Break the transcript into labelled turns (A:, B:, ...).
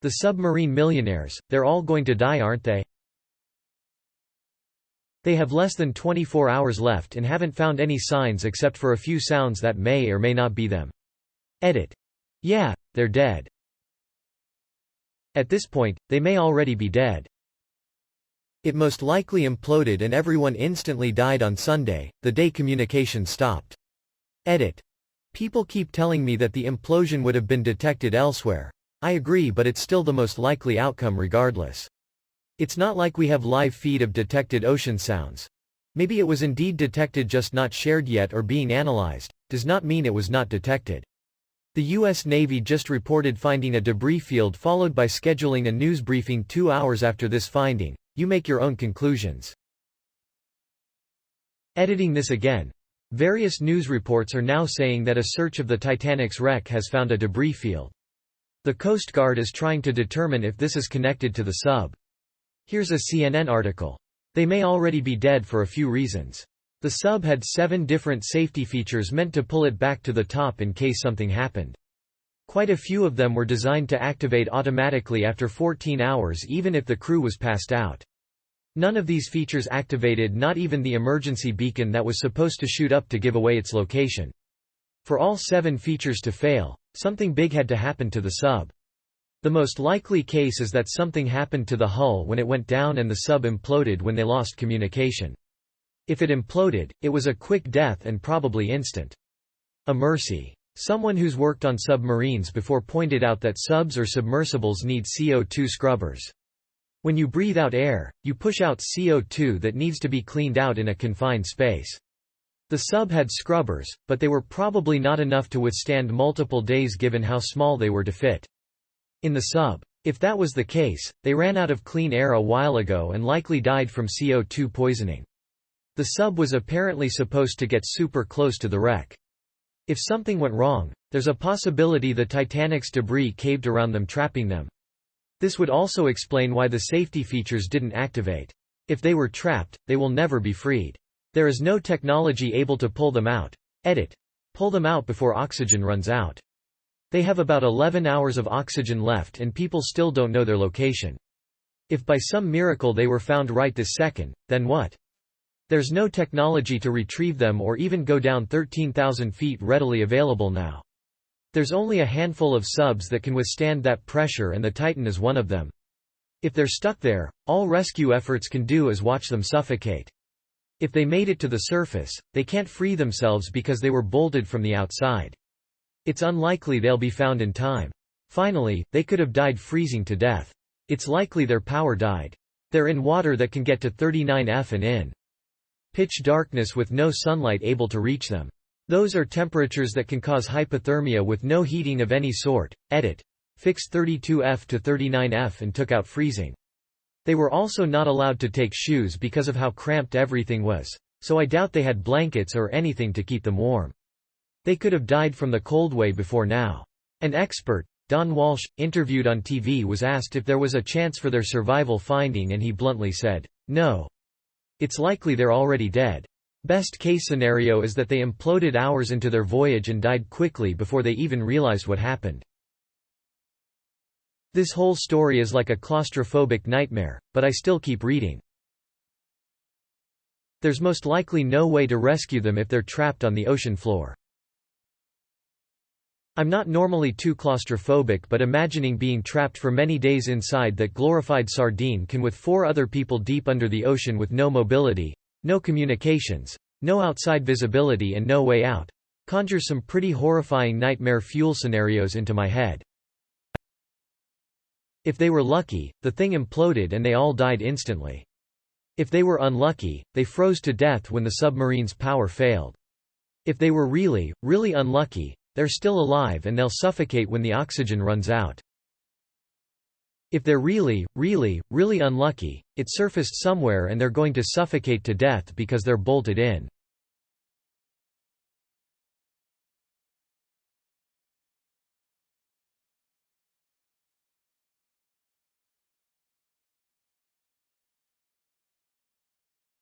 A: The submarine millionaires, they're all going to die, aren't they? They have less than 24 hours left and haven't found any signs except for a few sounds that may or may not be them. Edit. Yeah, they're dead. At this point, they may already be dead. It most likely imploded and everyone instantly died on Sunday, the day communication stopped. Edit. People keep telling me that the implosion would have been detected elsewhere. I agree, but it's still the most likely outcome regardless. It's not like we have live feed of detected ocean sounds. Maybe it was indeed detected, just not shared yet or being analyzed, does not mean it was not detected. The U.S. Navy just reported finding a debris field, followed by scheduling a news briefing 2 hours after this finding. You make your own conclusions. Editing this again. Various news reports are now saying that a search of the Titanic's wreck has found a debris field. The Coast Guard is trying to determine if this is connected to the sub. Here's a CNN article. They may already be dead for a few reasons. The sub had 7 different safety features meant to pull it back to the top in case something happened. Quite a few of them were designed to activate automatically after 14 hours even if the crew was passed out. None of these features activated, not even the emergency beacon that was supposed to shoot up to give away its location. For all 7 features to fail, something big had to happen to the sub. The most likely case is that something happened to the hull when it went down and the sub imploded when they lost communication. If it imploded, it was a quick death and probably instant. A mercy. Someone who's worked on submarines before pointed out that subs or submersibles need CO2 scrubbers. When you breathe out air, you push out CO2 that needs to be cleaned out in a confined space. The sub had scrubbers, but they were probably not enough to withstand multiple days given how small they were to fit in the sub. If that was the case, they ran out of clean air a while ago and likely died from CO2 poisoning. The sub was apparently supposed to get super close to the wreck. If something went wrong, there's a possibility the Titanic's debris caved around them, trapping them. This would also explain why the safety features didn't activate. If they were trapped, they will never be freed. There is no technology able to pull them out. Edit. Pull them out before oxygen runs out. They have about 11 hours of oxygen left and people still don't know their location. If by some miracle they were found right this second, then what? There's no technology to retrieve them or even go down 13,000 feet readily available now. There's only a handful of subs that can withstand that pressure and the Titan is one of them. If they're stuck there, all rescue efforts can do is watch them suffocate. If they made it to the surface, they can't free themselves because they were bolted from the outside. It's unlikely they'll be found in time. Finally, they could have died freezing to death. It's likely their power died. They're in water that can get to 39 F and in pitch darkness with no sunlight able to reach them. Those are temperatures that can cause hypothermia with no heating of any sort. Edit. Fixed 32 F to 39 F and took out freezing. They were also not allowed to take shoes because of how cramped everything was, so I doubt they had blankets or anything to keep them warm. They could have died from the cold way before now. An expert, Don Walsh, interviewed on TV, was asked if there was a chance for their survival finding and he bluntly said, "No. It's likely they're already dead. Best case scenario is that they imploded hours into their voyage and died quickly before they even realized what happened." This whole story is like a claustrophobic nightmare, but I still keep reading. There's most likely no way to rescue them if they're trapped on the ocean floor. I'm not normally too claustrophobic, but imagining being trapped for many days inside that glorified sardine can with 4 other people deep under the ocean with no mobility, no communications, no outside visibility and no way out, conjures some pretty horrifying nightmare fuel scenarios into my head. If they were lucky, the thing imploded and they all died instantly. If they were unlucky, they froze to death when the submarine's power failed. If they were really, really unlucky, they're still alive and they'll suffocate when the oxygen runs out. If they're really, really, really unlucky, it surfaced somewhere and they're going to suffocate to death because they're bolted in.